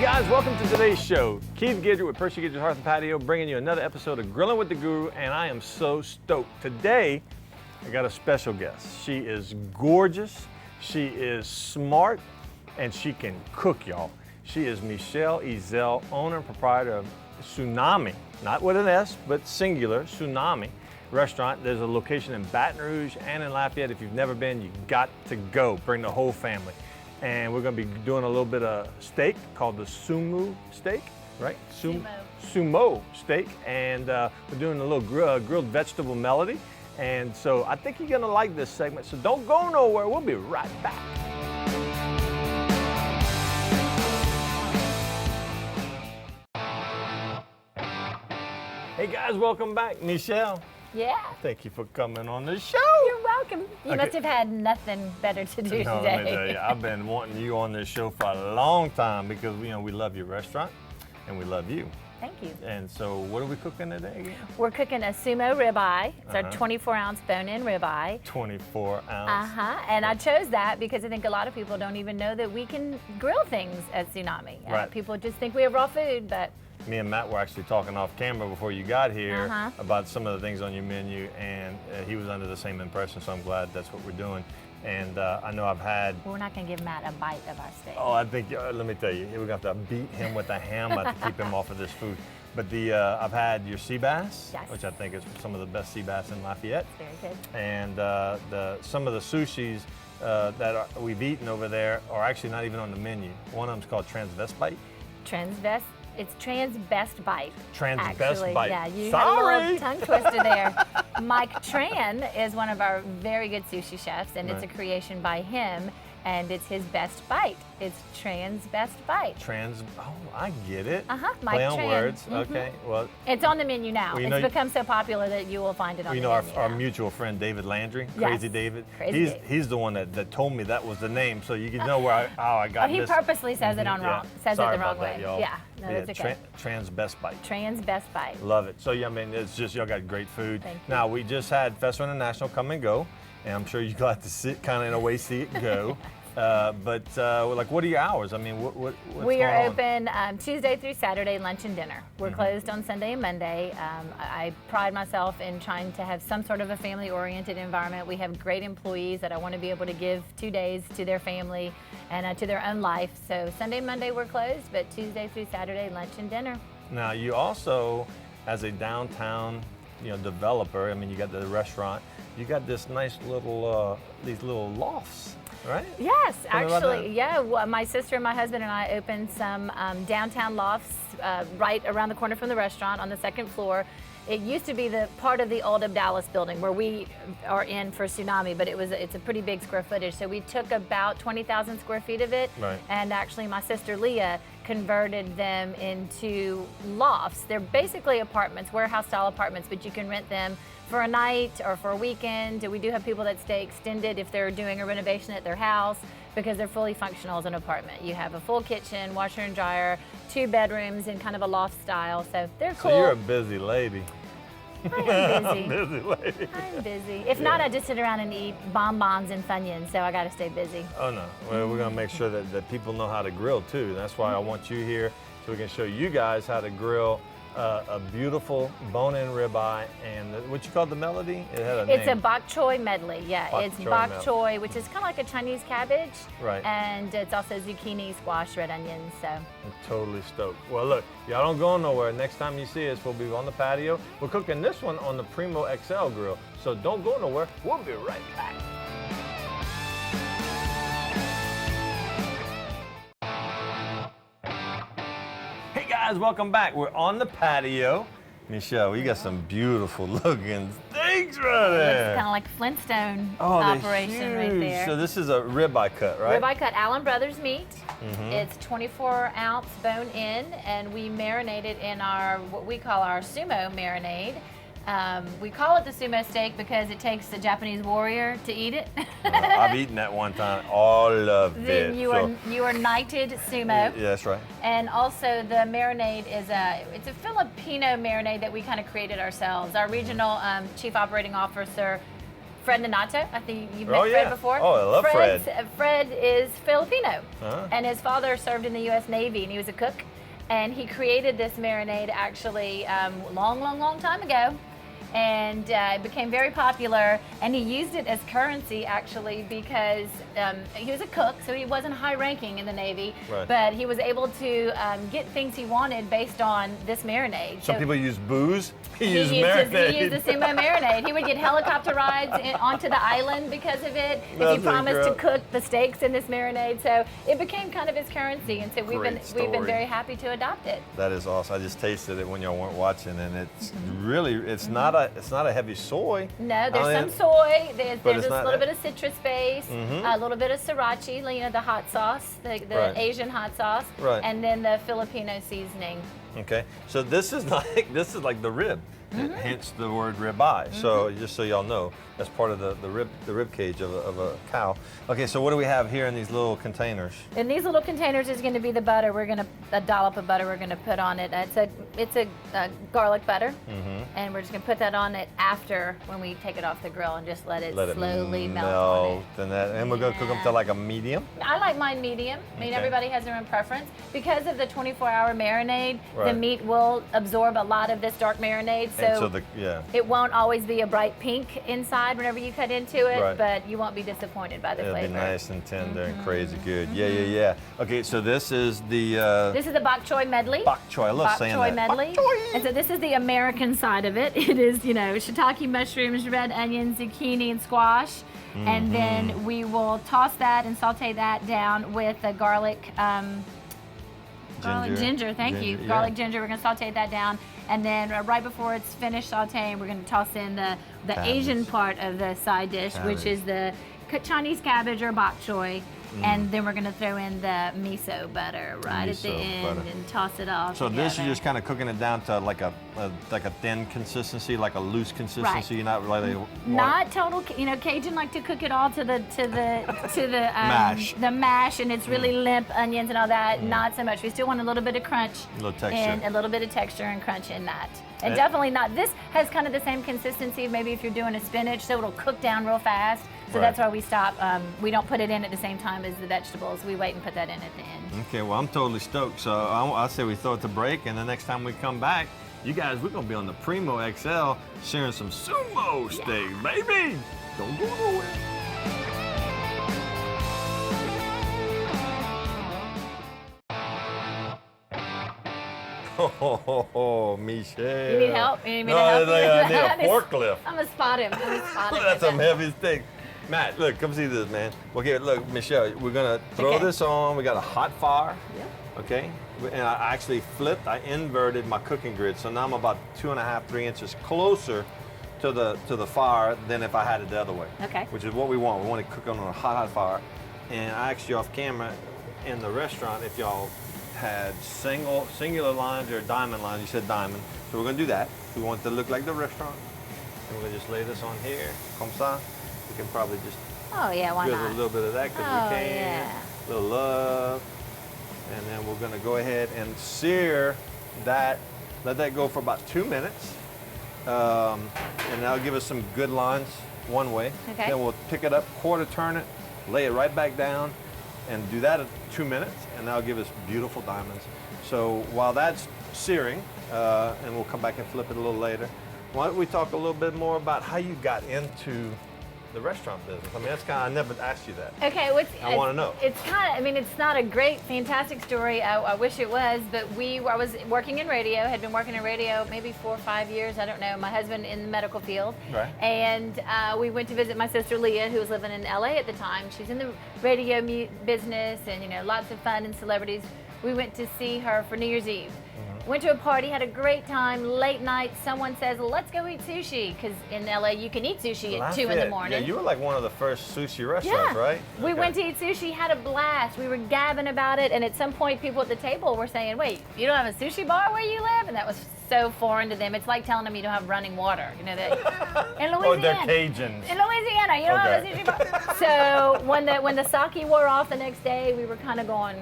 Guys, welcome to today's show. Keith Gidget with Percy Gidget's Hearth and Patio, bringing you another episode of Grillin' with the Guru, and I am so stoked. Today, I got a special guest. She is gorgeous, she is smart, and she can cook, y'all. She is Michele Ezell, owner and proprietor of Tsunami, not with an S, but singular, Tsunami restaurant. There's a location in Baton Rouge and in Lafayette. If you've never been, you got to go. Bring the whole family. And we're gonna be doing a little bit of steak called the Sumo steak, right? Sumo steak. And we're doing a little grilled vegetable melody. And so I think you're gonna like this segment, so don't go nowhere. We'll be right back. Hey guys, welcome back. Michele. Yeah. Thank you for coming on the show. You're welcome. You must have had nothing better to do today. Let me tell you, I've been wanting you on this show for a long time because we love your restaurant and we love you. Thank you. And so what are we cooking today again? We're cooking a Sumo ribeye. It's our 24-ounce bone-in ribeye. 24 ounce. And I chose that because I think a lot of people don't even know that we can grill things at Tsunami. Right. People just think we have raw food, but Me and Matt were actually talking off camera before you got here about some of the things on your menu, and he was under the same impression, so I'm glad that's what we're doing. And I know I've had... We're not going to give Matt a bite of our steak. Oh, I think, let me tell you, we're going to have to beat him with a hammer to keep him off of this food. But I've had your sea bass, which I think is some of the best sea bass in Lafayette. Very good. And some of the sushis that we've eaten over there are actually not even on the menu. One of them's called transvestite. It's Trans Best Bite. Best Bite. Yeah, you had a little tongue twister there. Mike Tran is one of our very good sushi chefs, and it's a creation by him, and it's his best bite. It's Trans Best Bite. Oh, I get it. Mike Play on Tran. words. Okay, well. It's on the menu now. Well, it's become so popular that you will find it on the menu. Our mutual friend David Landry, Crazy David. He's the one that told me that was the name, so you can know how I got this. He purposely says it wrong. Says Sorry it the wrong about way. That, yeah, no, that's okay. Trans Best Bite. Trans Best Bite. Love it. So yeah, I mean, it's just y'all got great food. Thank you. Now we just had Festival International come and go, and I'm sure you got to kind of in a way see it go. But what are your hours? I mean, what's we are open Tuesday through Saturday, lunch and dinner. We're closed on Sunday and Monday. I pride myself in trying to have some sort of a family-oriented environment. We have great employees that I want to be able to give 2 days to their family and to their own life. So Sunday and Monday we're closed, but Tuesday through Saturday, lunch and dinner. Now you also, as a downtown, developer. I mean, you got the restaurant. You got this nice little, these little lofts. Right? Yes, actually, yeah. Well, my sister and my husband and I opened some downtown lofts right around the corner from the restaurant on the second floor. It used to be the part of the old Dallas building where we are in for Tsunami, but it's a pretty big square footage. So we took about 20,000 square feet of it, and actually my sister Leah converted them into lofts. They're basically apartments, warehouse-style apartments, but you can rent them for a night or for a weekend. We do have people that stay extended if they're doing a renovation at their house because they're fully functional as an apartment. You have a full kitchen, washer and dryer, 2 bedrooms in kind of a loft style, so they're cool. So you're a busy lady. I'm busy. Busy lady. I'm busy. If not, I just sit around and eat bonbons and Funyuns, so I got to stay busy. Oh no, well, we're gonna make sure that people know how to grill too. That's why I want you here so we can show you guys how to grill a beautiful bone-in ribeye, and what you call the melody? It had a name. It's a bok choy medley, it's bok choy, which is kind of like a Chinese cabbage. Right. And it's also zucchini, squash, red onions, so. I'm totally stoked. Well, look, y'all don't go nowhere. Next time you see us, we'll be on the patio. We're cooking this one on the Primo XL grill, so don't go nowhere. We'll be right back. Guys, welcome back. We're on the patio. Michele, you got some beautiful looking steaks right there. It's kind of like Flintstone operation right there. So this is a ribeye cut, right? Ribeye cut, Allen Brothers meat. It's 24-ounce bone in, and we marinate it in what we call our Sumo marinade. We call it the Sumo steak because it takes a Japanese warrior to eat it. I've eaten that one time. All of it. Then you are knighted Sumo. Yeah, that's right. And also the marinade it's a Filipino marinade that we kind of created ourselves. Our regional chief operating officer Fred Nanato. I think you've met Fred before. Oh, I love Fred. Fred is Filipino, Uh-huh. and his father served in the U.S. Navy, and he was a cook. And he created this marinade actually long time ago. And it became very popular, and he used it as currency actually because he was a cook, so he wasn't high ranking in the Navy, right. but he was able to get things he wanted based on this marinade. Some people use booze. He used He marinade. used the Sumo marinade. He would get helicopter rides onto the island because of it. If he promised to cook the steaks in this marinade, so it became kind of his currency, and so we've been very happy to adopt it. That is awesome. I just tasted it when y'all weren't watching, and it's really it's not a heavy soy. No, there's some soy. There's a little bit of citrus base, Mm-hmm. a little bit of sriracha, the hot sauce, the Right. Asian hot sauce, Right. and then the Filipino seasoning. Okay, so this is like the rib, Mm-hmm. hence the word ribeye. So just so y'all know, that's part of the rib cage of a cow. Okay, so what do we have here in these little containers? In these little containers is going to be the butter. We're going to a dollop of butter we're going to put on it. It's a garlic butter, and we're just going to put that on it after when we take it off the grill and just let it slowly melt on it. And we're going to cook them to like a medium. I like mine medium. I mean, Okay. everybody has their own preference. Because of the 24-hour marinade, the Right. meat will absorb a lot of this dark marinade, And so it won't always be a bright pink inside whenever you cut into it, Right. but you won't be disappointed by the It'll flavor. be nice and tender and crazy good. Yeah. Okay, so this is the This is the bok choy medley. bok choy. I love Bok saying choy that. medley. Bok choy. And so this is the American side of it. It is, shiitake mushrooms, red onions, zucchini, and squash. And then we will toss that and saute that down with the garlic ginger. Thank you. Yeah. Garlic ginger. We're going to saute that down. And then right before it's finished sauteing, we're going to toss in the Asian part of the side dish, which is the Chinese cabbage or bok choy. And then we're going to throw in the miso butter right at the end and toss it all So together. this you're just kind of cooking it down to like a thin consistency, like a loose consistency. Right. Not really Not total, Cajun like to cook it all to the Mash. the mash, and it's really limp onions and all that. Not so much. We still want a little bit of crunch, A little texture. and a little bit of texture and crunch in that. And definitely not. This has kind of the same consistency. Maybe if you're doing a spinach, so it'll cook down real fast. So Right. that's why we stop. We don't put it in at the same time as the vegetables. We wait and put that in at the end. Okay, well I'm totally stoked. So I say we throw it to break, and the next time we come back, you guys, we're gonna be on the Primo XL sharing some Sumo steak, baby. Don't go nowhere. Oh, Michele. You need help? You need me to No, help you? I need a forklift. I'm gonna spot him. That's some heavy steak. Matt, look, come see this, man. Okay, look, Michele, we're gonna throw this on. We got a hot fire. Yep. Okay, and I actually flipped. I inverted my cooking grid, so now I'm about 2.5, 3 inches closer to the fire than if I had it the other way. Okay. Which is what we want. We want to cook on a hot fire. And I asked you off camera in the restaurant if y'all had singular lines or diamond lines. You said diamond, so we're gonna do that. We want it to look like the restaurant. And we're gonna just lay this on here. Comme ça. We can probably just Oh yeah, why give not? a little bit of that because Oh, we can. yeah. A little love. And then we're gonna go ahead and sear that. Let that go for about 2 minutes. And that'll give us some good lines one way. Okay. Then we'll pick it up, quarter turn it, lay it right back down, and do that at 2 minutes, and that'll give us beautiful diamonds. So while that's searing, and we'll come back and flip it a little later, why don't we talk a little bit more about how you got into the restaurant business? I mean, that's kind of, I never asked you that. Okay, I wanna know. It's kind of, I mean, it's not a great, fantastic story. I wish it was, but I was working in radio, had been working in radio maybe 4 or 5 years, I don't know. My husband in the medical field. Right. And we went to visit my sister Leah, who was living in LA at the time. She's in the radio business and, lots of fun and celebrities. We went to see her for New Year's Eve. Went to a party, had a great time. Late night, someone says, let's go eat sushi, because in LA you can eat sushi at 2 in the morning. Yeah, you were like one of the first sushi restaurants, right? We Okay. went to eat sushi, had a blast. We were gabbing about it, and at some point people at the table were saying, wait, you don't have a sushi bar where you live? And that was so foreign to them. It's like telling them you don't have running water. That in Louisiana. Oh, they're Cajuns. In Louisiana, you don't have a sushi bar. So when the sake wore off the next day, we were kind of going,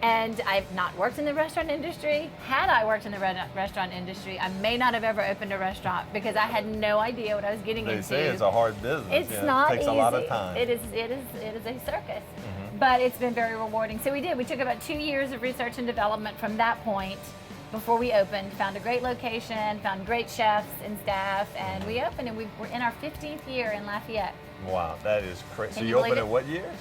And I've not worked in the restaurant industry. Had I worked in the restaurant industry, I may not have ever opened a restaurant because I had no idea what I was getting into. They say it's a hard business. It's not It takes easy. a lot of time. It is a circus, but it's been very rewarding. So we took about 2 years of research and development from that point before we opened, found a great location, found great chefs and staff, and we opened, and we're in our 15th year in Lafayette. Wow, that is crazy. So Can you you opened believe in it? what year?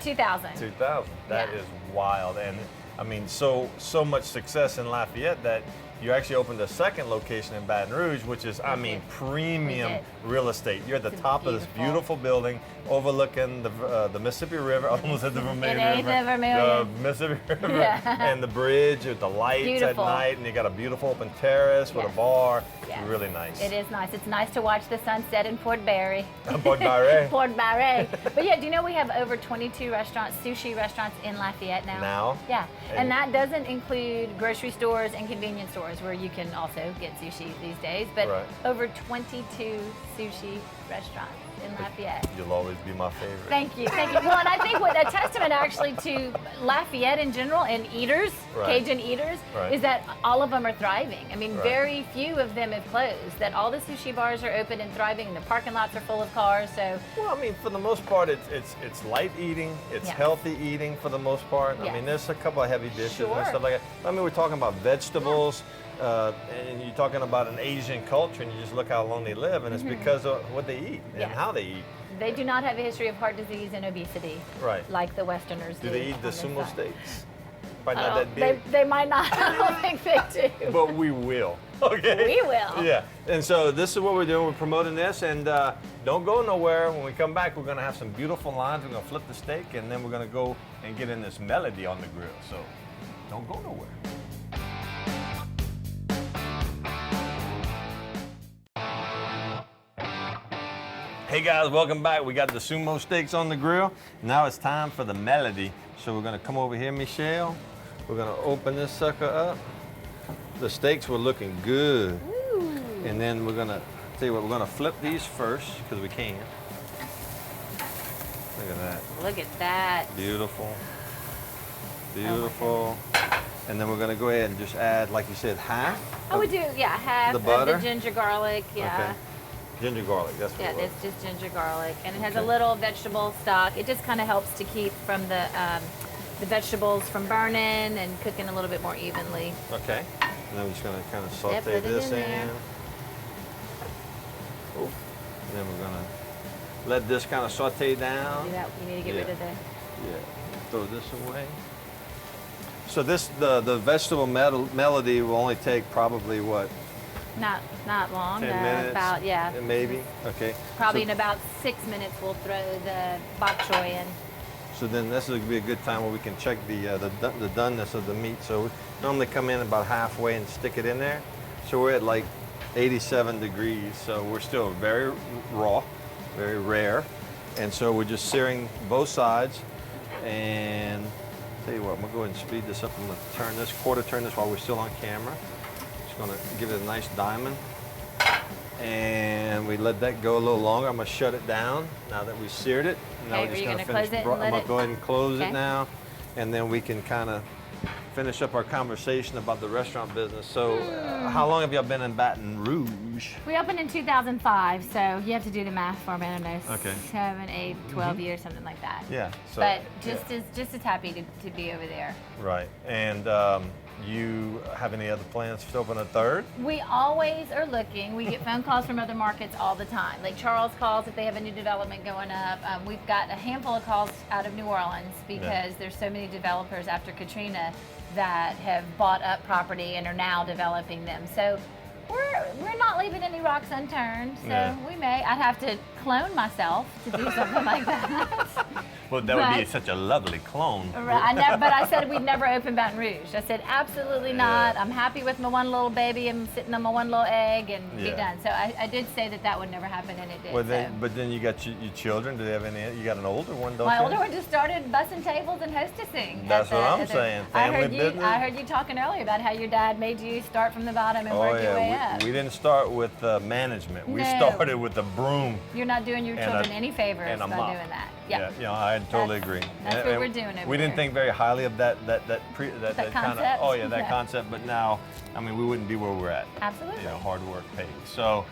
2000. 2000. That Yeah. is wild. And I mean, so much success in Lafayette that you actually opened a second location in Baton Rouge, which is, I mean, premium did. real estate. You're at the It's top of this beautiful building overlooking the Mississippi River, almost at the Vermilion It ain't River. the Vermilion. The Mississippi River Yeah. and the bridge with the lights Beautiful. at night, and you got a beautiful open terrace with a Yes. bar. Yes. Really nice. It is nice. It's nice to watch the sunset in Port Barre. Port Barre. Port Barre. But yeah, do you know we have over 22 sushi restaurants in Lafayette now? Now? Yeah. And- And that doesn't include grocery stores and convenience stores where you can also get sushi these days. But Right. over 22 sushi restaurants in Lafayette. You'll always be my favorite. Thank you, thank you. Well, and I think what a testament actually to Lafayette in general and eaters, Right. Cajun eaters, Right. is that all of them are thriving. I mean, Right. very few of them have closed. That all the sushi bars are open and thriving, and the parking lots are full of cars. So Well, I mean, for the most part, it's light eating, it's Yeah. healthy eating for the most part. I Yes. mean, there's a couple of heavy dishes Sure. and stuff like that. I mean, we're talking about vegetables, and you're talking about an Asian culture, and you just look how long they live, and it's because of what they eat and Yes. how they eat. they do not have a history of heart disease and obesity Right. like the Westerners do. Do they eat the on this sumo side. steaks? Probably I not don't- that big, They might not. I don't think they do. but we will. Okay. We will. Yeah. And so this is what we're doing. We're promoting this, and don't go nowhere. When we come back, we're going to have some beautiful lines. We're going to flip the steak, and then we're going to go and get in this melody on the grill. So don't go nowhere. Hey guys, welcome back. We got the sumo steaks on the grill. Now it's time for the melody. So we're gonna come over here, Michele. We're gonna open this sucker up. The steaks were looking good. Ooh. And then we're gonna, tell you what, we're gonna flip these first, because we can. Look at that, Look at that. beautiful. Beautiful. And then we're gonna go ahead and just add, like you said, half. I would do, half The of butter? the ginger garlic, Okay. Ginger garlic, that's what Yeah, it was. it's just ginger garlic, and it has a Okay. little vegetable stock. It just kind of helps to keep from the vegetables from burning and cooking a little bit more evenly. Okay. And then we're just gonna kind of saute put it this in there. in. Oh. And then we're gonna let this kind of saute down. Do that. You need to get Yeah. rid of the. Yeah. Throw this away. So this, the vegetable melody will only take probably what? Not long. 10 minutes? About Maybe. Okay. Probably So, in about 6 minutes we'll throw the bok choy in. so then this would be a good time where we can check the doneness of the meat. So we normally come in about halfway and stick it in there. So we're at like 87 degrees. So we're still very raw, very rare. And so we're just searing both sides. And tell you what, I'm gonna go ahead and speed this up. I'm gonna turn this, quarter turn this while we're still on camera. Just gonna give it a nice diamond. And we let that go a little longer. I'm gonna shut it down now that we seared it. Now Okay, we're are you gonna gonna finish. close it and I'm let gonna it- go ahead and close Okay. it now, and then we can kind of finish up our conversation about the restaurant business. So, how long have y'all been in Baton Rouge? We opened in 2005, so you have to do the math for me. I don't know, Okay. 7, 8, 12 years, something like that. Yeah. So, But yeah, just as happy to be over there. right. And you have any other plans to open a third? We always are looking. We get phone calls from other markets all the time. Like Charles calls if they have a new development going up. We've got a handful of calls out of New Orleans because there's so many developers after Katrina that have bought up property and are now developing them. So we're not leaving any rocks unturned. So Yeah. we may. I'd have to clone myself to do something like that. Well, that would be But- such a lovely clone. Right, but I said we'd never open Baton Rouge. I said absolutely not. Yeah. I'm happy with my one little baby. I'm sitting on my one little egg and be Yeah. done. So I did say that would never happen, and it did. Well, so. but then you got your children. Do they have any? You got an older one, don't My you? older one just started bussing tables and hostessing. That's what I'm saying. Family business? I heard you talking earlier about how your dad made you start from the bottom and work your way up. We didn't start with management. We No. started with the broom You're not doing your and children a- any favors and by a mop. doing that. Yeah. You know, I totally agree. That's And- what and we're doing over We didn't here. think very highly of that kind of concept? that concept, but now, I mean, we wouldn't be where we're at. Absolutely. You know, hard work pays. So,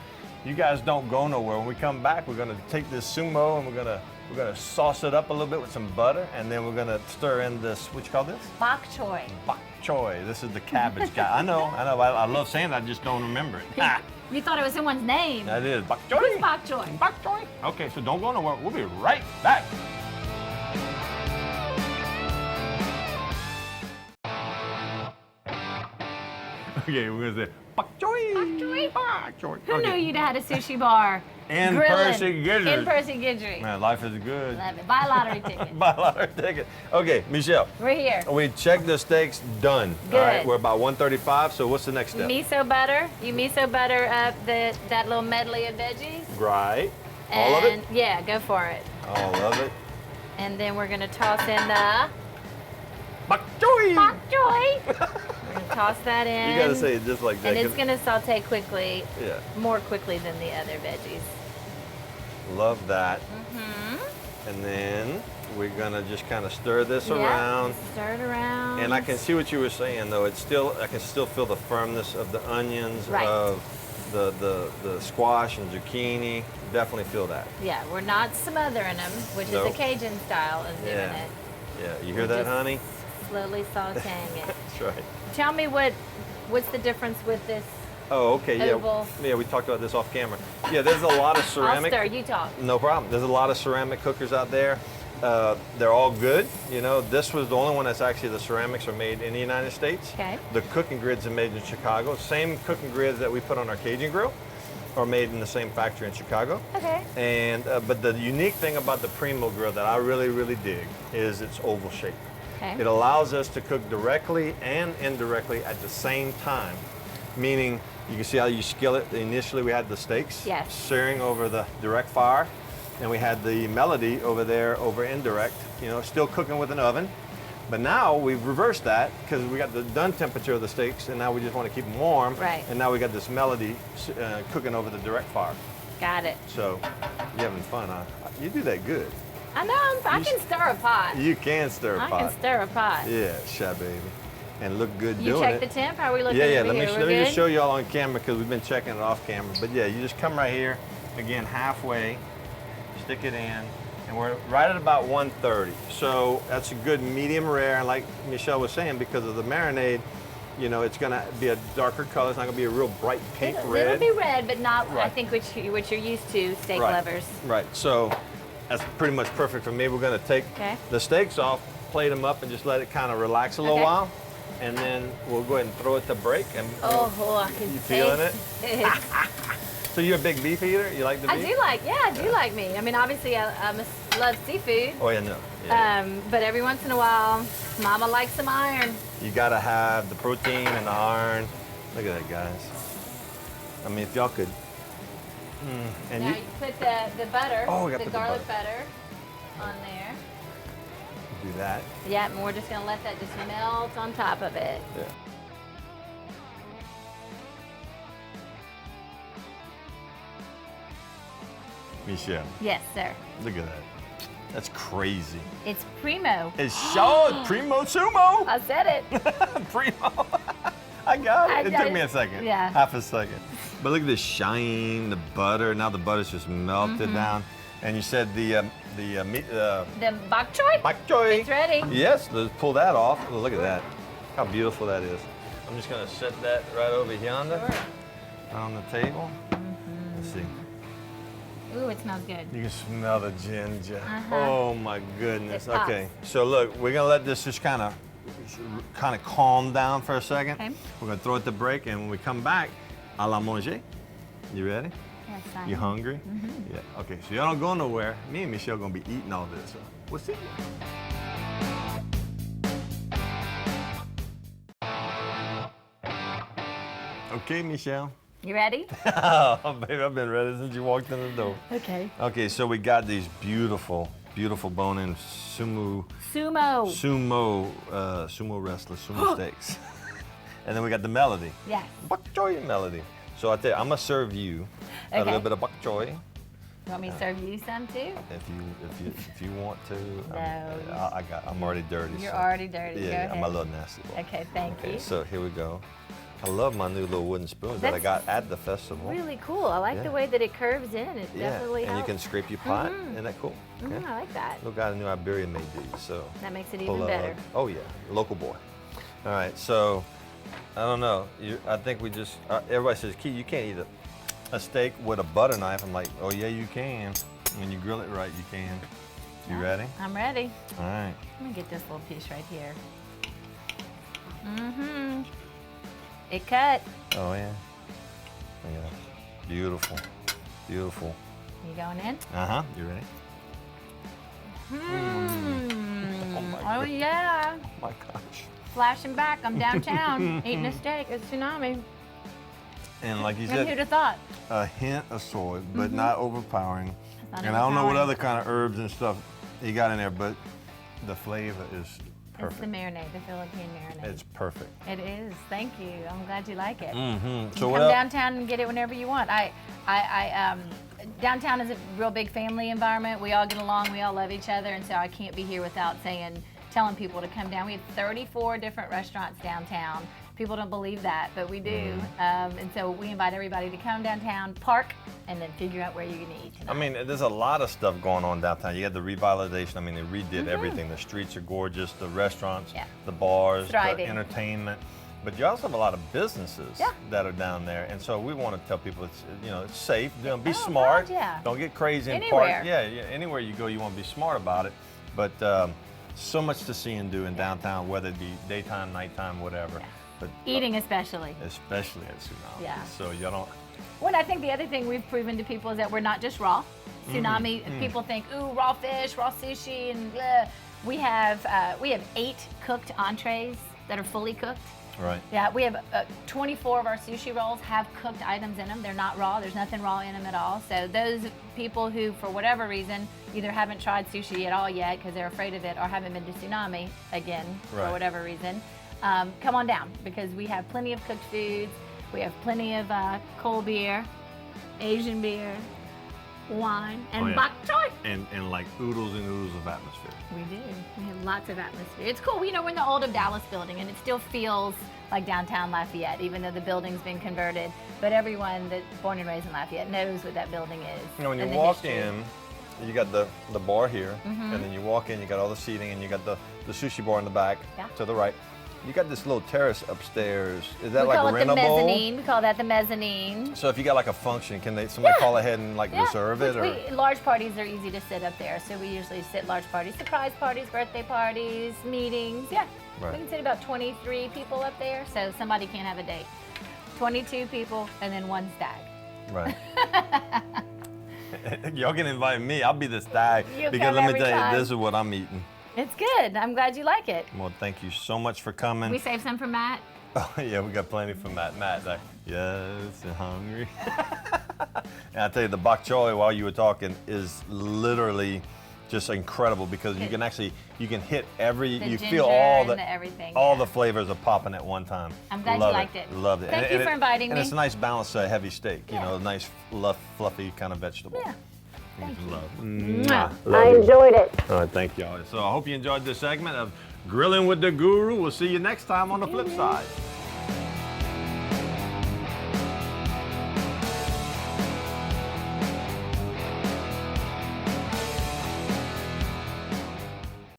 you guys don't go nowhere. When we come back, we're gonna take this sumo and we're gonna sauce it up a little bit with some butter, and then we're gonna stir in this. What you call this? Bok choy. Bok choy. This is the cabbage guy. I know. I love saying it. I just don't remember it. Ah, You thought it was someone's name. that is bok choy. Who's bok choy? Bok choy. Okay, so don't go nowhere. We'll be right back. Okay, we're gonna say bok choy. Bok choy. Bok choy. Who knew you'd had a sushi bar? In Grillin. Percy Gizzard. In Percy Gizzard. Man, life is good. Love it. Buy a lottery ticket. Buy a lottery ticket. Okay, Michele. We're here. We checked the steaks, done. Good. All right, we're about 135, so what's the next step? Miso butter. You miso butter up that little medley of veggies. Right. All of it? And yeah, go for it. All of it. And then we're gonna toss in the Bok choy. bok choy. We're gonna toss that in. You gotta say it just like that. And it's 'cause- gonna saute quickly, Yeah. more quickly than the other veggies. Love that. Mm-hmm. And then we're gonna just kind of stir this Yeah, around. stir it around. And I can see what you were saying though. I can still feel the firmness of the onions, Right. of the squash and zucchini. Definitely feel that. Yeah, we're not smothering them, which Nope. is the Cajun style of doing Yeah. it. Yeah. You hear We're that, just honey? Slowly sauteing it. That's right. Tell me what's the difference with this? Oh, okay. Yeah. Oval. Yeah. We talked about this off camera. Yeah. There's a lot of ceramic. I'll stir. You talk. No problem. There's a lot of ceramic cookers out there. They're all good. You know, this was the only one that's actually the ceramics are made in the United States. Okay. The cooking grids are made in Chicago. Same cooking grids that we put on our Cajun grill are made in the same factory in Chicago. Okay. And but the unique thing about the Primo grill that I really, really dig is its oval shape. Okay. It allows us to cook directly and indirectly at the same time, meaning you can see how you skillet. Initially, we had the steaks Yes. searing over the direct fire, and we had the melody over there over indirect, you know, still cooking with an oven. But now we've reversed that because we got the done temperature of the steaks, and now we just want to keep them warm. Right. And now we got this melody cooking over the direct fire. Got it. So you're having fun, huh? You do that good. I know. I can stir a pot. You can stir a I pot. can stir a pot. Yeah, shy baby. And look good You doing check it. the temp? How are we looking Yeah, over let here? me We're just good? show y'all on camera because we've been checking it off camera. But yeah, you just come right here, again, halfway, stick it in, and we're right at about 130. So that's a good medium rare, and like Michele was saying, because of the marinade, you know, it's gonna be a darker color. It's not gonna be a real bright pink red. It'll be red, but not, I Right. think, what you're used to, steak Right. lovers. Right, so that's pretty much perfect for me. We're gonna take Okay. the steaks off, plate them up, and just let it kind of relax a little Okay. while. And then we'll go ahead and throw it to break. And Oh, I can You feeling taste it. so you're a big beef eater? You like the I beef? do like, I do like meat. I mean, obviously, I love seafood. Oh yeah, no. Yeah. But every once in a while, Mama likes some iron. You gotta have the protein and the iron. Look at that, guys. I mean, if y'all could. And Now you you put the butter, Oh, we gotta the put the garlic butter on there. do that. Yeah, and we're just gonna let that just melt on top of it. Yeah. Michele, Yes, sir. look at that. That's crazy. It's primo. It's so Primo Sumo. I said it. Primo. I got it. It got took me it. a second. Yeah. Half a second. But look at the shine, the butter. Now the butter's just melted down. And you said the meat, The bok choy. bok choy. It's ready. Yes, let's pull that off. Oh, look at that. How beautiful that is. I'm just gonna set that right over yonder Sure. on the table. Let's see. Ooh, it smells good. You can smell the ginger. Uh-huh. Oh my goodness. It pops. Okay, so look, we're gonna let this just kind of calm down for a second. Okay. We're gonna throw it to break, and when we come back, à la manger. You ready? Yes, I You am. hungry? Yeah. Okay, so y'all don't go nowhere. Me and Michele gonna be eating all this. We'll see. Okay, Michele. You ready? Oh, baby, I've been ready since you walked in the door. Okay. Okay, so we got these beautiful, beautiful bone-in sumo wrestler, sumo steaks. And then we got the melody. Yes. Bok choy melody. So I tell you, I'm gonna serve you a Okay. little bit of bok choy, You want me to serve you some too? If you want to. No. I'm already dirty. You're so. already dirty. Yeah, Go ahead. I'm a little nasty boy. Okay, thank you. So here we go. I love my new little wooden spoons that I got at the festival. Really cool. I like the way that it curves in. It definitely and helps. you can scrape your pot. Isn't that cool? I like that. Little guy in New Iberia made these, so. That makes it even better. Oh yeah, local boy. All right, so I don't know. I think we just everybody says, Keith, you can't eat a steak with a butter knife. I'm like, oh yeah, you can. When you grill it right, you can. You ready? I'm ready. All right. Let me get this little piece right here. It cut. Oh yeah. Yeah. Beautiful. Beautiful. You going in? Uh-huh. You ready? Oh my God. Yeah. Oh my gosh. Flashing back. I'm downtown eating a steak. It's tsunami. And like you And said, who'd have thought? a hint of soy, but not overpowering. Not And I don't know what overpowering. other kind of herbs and stuff you got in there, but the flavor is It's the perfect. marinade, the Philippine marinade. It's perfect. It is. Thank you. I'm glad you like it. Mm-hmm. So Come what else? downtown and get it whenever you want. Downtown is a real big family environment. We all get along. We all love each other, and so I can't be here without telling people to come down. We have 34 different restaurants downtown. People don't believe that, but we do. And so we invite everybody to come downtown, park, and then figure out where you're going to eat tonight. I mean, there's a lot of stuff going on downtown. You had the revitalization. I mean, they redid everything. The streets are gorgeous. The restaurants, the bars, Thriving. the entertainment. But you also have a lot of businesses that are down there, and so we want to tell people it's safe. Be smart. God, yeah. Don't get crazy and Anywhere. park. Yeah, anywhere you go, you want to be smart about it. But so much to see and do in downtown, whether it be daytime, nighttime, whatever. Yeah. But Eating especially. especially at Tsunami. Yeah. So you don't. Well, I think the other thing we've proven to people is that we're not just raw. Tsunami, people think, ooh, raw fish, raw sushi, and blah. We have 8 cooked entrees that are fully cooked. Right. Yeah, we have 24 of our sushi rolls have cooked items in them. They're not raw. There's nothing raw in them at all. So those people who, for whatever reason, either haven't tried sushi at all yet because they're afraid of it, or haven't been to Tsunami again for Right. whatever reason, come on down because we have plenty of cooked foods. We have plenty of cold beer, Asian beer, wine, and bok choy. And like oodles and oodles of atmosphere. We do. We have lots of atmosphere. It's cool. We're in the old of Dallas building, and it still feels like downtown Lafayette, even though the building's been converted. But everyone that's born and raised in Lafayette knows what that building is. When you and the walk history. in, you got the bar here, and then you walk in, you got all the seating, and you got the sushi bar in the back to the right. You got this little terrace upstairs. Is that We like call it the rentable? mezzanine. We call that the mezzanine. So if you got like a function, can somebody call ahead and like reserve it? Or? Large parties are easy to sit up there, so we usually sit large parties, surprise parties, birthday parties, meetings. Yeah, Right. we can sit about 23 people up there, so somebody can't have a date. 22 people and then one stag. Right. Y'all can invite me. I'll be the stag. You because come let me every tell time. you, this is what I'm eating. It's good. I'm glad you like it. Well, thank you so much for coming. We saved some for Matt. Oh, yeah, we got plenty from Matt. Matt's like, yes, I'm hungry. And I tell you, the bok choy while you were talking is literally just incredible because you can hit every, The you ginger feel all and the everything. the flavors are popping at one time. I'm glad Love you liked it. Loved it. Thank you for inviting And me. it's a nice balance to a heavy steak, Yeah. a nice fluffy kind of vegetable. Yeah. Thank you. Love. Mwah. Love I you. enjoyed it. All right, thank y'all. So I hope you enjoyed this segment of Grilling with the Guru. We'll see you next time on the flip side.